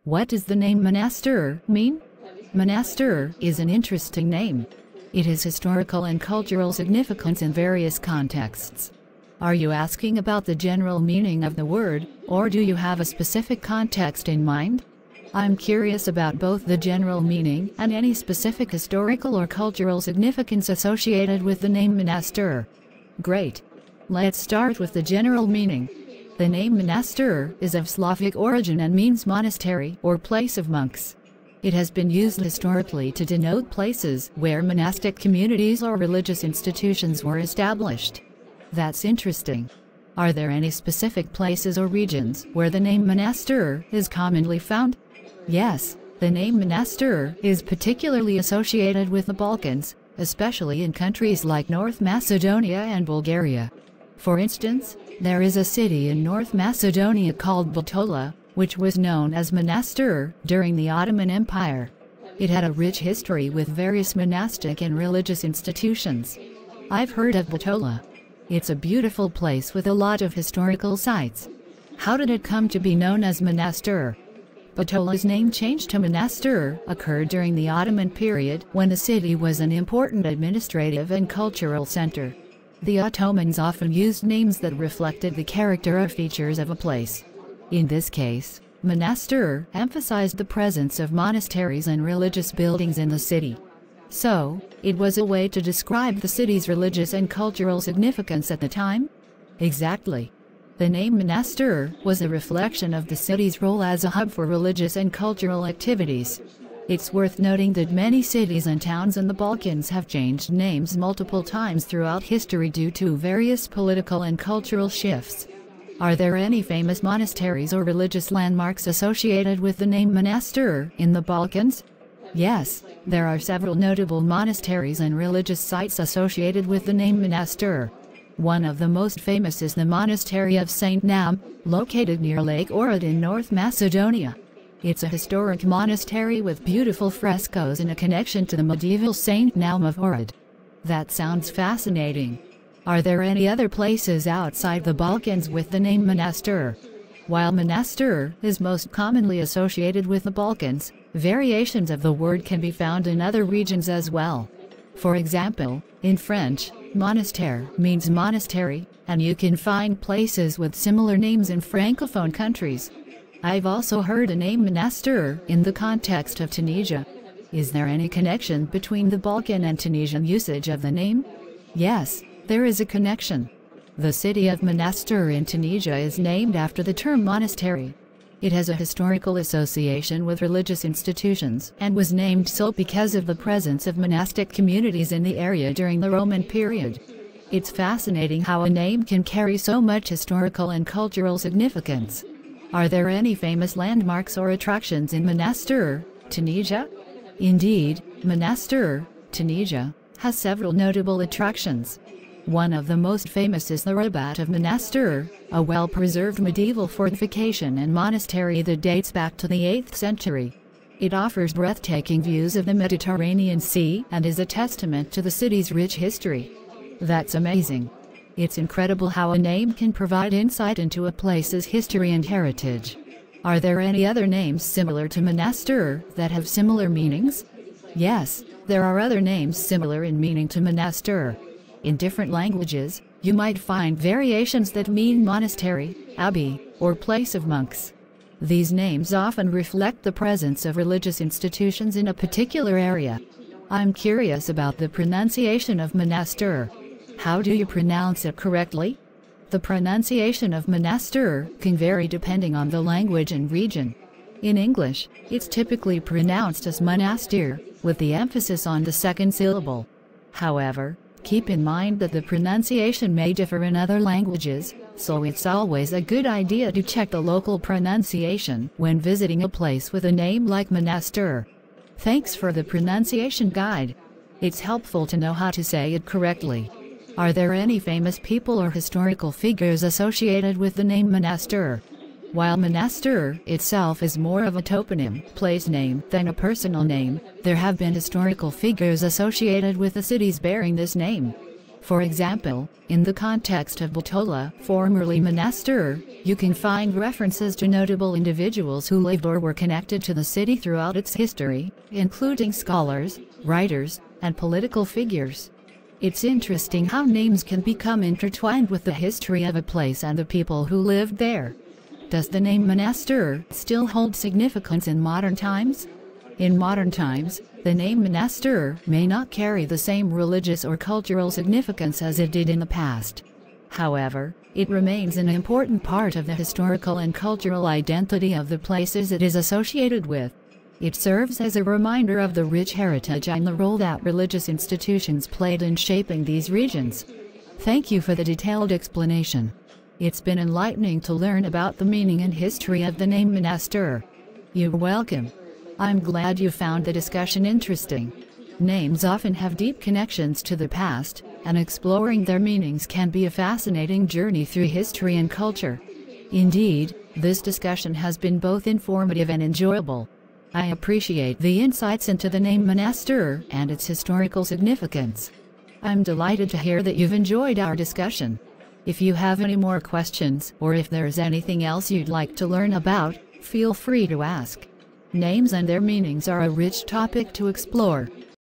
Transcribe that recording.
What does the name Monastir mean? Monastir is an interesting name. It has historical and cultural significance in various contexts. Are you asking about the general meaning of the word, or do you have a specific context in mind? I'm curious about both the general meaning and any specific historical or cultural significance associated with the name Monastir. Great. Let's start with the general meaning. The name Monastir is of Slavic origin and means monastery or place of monks. It has been used historically to denote places where monastic communities or religious institutions were established. That's interesting. Are there any specific places or regions where the name Monastir is commonly found? Yes, the name Monastir is particularly associated with the Balkans, especially in countries like North Macedonia and Bulgaria. For instance, there is a city in North Macedonia called Bitola, which was known as Monastir during the Ottoman Empire. It had a rich history with various monastic and religious institutions. I've heard of Bitola. It's a beautiful place with a lot of historical sites. How did it come to be known as Monastir? Bitola's name change to Monastir occurred during the Ottoman period when the city was an important administrative and cultural center. The Ottomans often used names that reflected the character or features of a place. In this case, Monastir emphasized the presence of monasteries and religious buildings in the city. So, it was a way to describe the city's religious and cultural significance at the time? Exactly. The name Monastir was a reflection of the city's role as a hub for religious and cultural activities. It's worth noting that many cities and towns in the Balkans have changed names multiple times throughout history due to various political and cultural shifts. Are there any famous monasteries or religious landmarks associated with the name Monastir in the Balkans? Yes, there are several notable monasteries and religious sites associated with the name Monastir. One of the most famous is the Monastery of St. Nam, located near Lake Ohrid in North Macedonia. It's a historic monastery with beautiful frescoes and a connection to the medieval St. Nam of Ohrid. That sounds fascinating. Are there any other places outside the Balkans with the name Monastir? While Monastir is most commonly associated with the Balkans, variations of the word can be found in other regions as well. For example, in French, monastir means monastery, and you can find places with similar names in Francophone countries. I've also heard the name Monastir in the context of Tunisia. Is there any connection between the Balkan and Tunisian usage of the name? Yes, there is a connection. The city of Monastir in Tunisia is named after the term monastery. It has a historical association with religious institutions and was named so because of the presence of monastic communities in the area during the Roman period. It's fascinating how a name can carry so much historical and cultural significance. Are there any famous landmarks or attractions in Monastir, Tunisia? Indeed, Monastir, Tunisia, has several notable attractions. One of the most famous is the Rabat of Monastir, a well-preserved medieval fortification and monastery that dates back to the 8th century. It offers breathtaking views of the Mediterranean Sea and is a testament to the city's rich history. That's amazing. It's incredible how a name can provide insight into a place's history and heritage. Are there any other names similar to Monastir that have similar meanings? Yes, there are other names similar in meaning to Monastir. In different languages, you might find variations that mean monastery, abbey, or place of monks. These names often reflect the presence of religious institutions in a particular area. I'm curious about the pronunciation of Monastir. How do you pronounce it correctly? The pronunciation of Monastir can vary depending on the language and region. In English, it's typically pronounced as Monastir, with the emphasis on the second syllable. However, keep in mind that the pronunciation may differ in other languages, so it's always a good idea to check the local pronunciation when visiting a place with a name like Monastir. Thanks for the pronunciation guide. It's helpful to know how to say it correctly. Are there any famous people or historical figures associated with the name Monastir? While Monastir itself is more of a toponym, place name, than a personal name, there have been historical figures associated with the cities bearing this name. For example, in the context of Bitola, formerly Monastir, you can find references to notable individuals who lived or were connected to the city throughout its history, including scholars, writers, and political figures. It's interesting how names can become intertwined with the history of a place and the people who lived there. Does the name Monastir still hold significance in modern times? In modern times, the name Monastir may not carry the same religious or cultural significance as it did in the past. However, it remains an important part of the historical and cultural identity of the places it is associated with. It serves as a reminder of the rich heritage and the role that religious institutions played in shaping these regions. Thank you for the detailed explanation. It's been enlightening to learn about the meaning and history of the name Monastir. You're welcome. I'm glad you found the discussion interesting. Names often have deep connections to the past, and exploring their meanings can be a fascinating journey through history and culture. Indeed, this discussion has been both informative and enjoyable. I appreciate the insights into the name Monastir and its historical significance. I'm delighted to hear that you've enjoyed our discussion. If you have any more questions, or if there's anything else you'd like to learn about, feel free to ask. Names and their meanings are a rich topic to explore.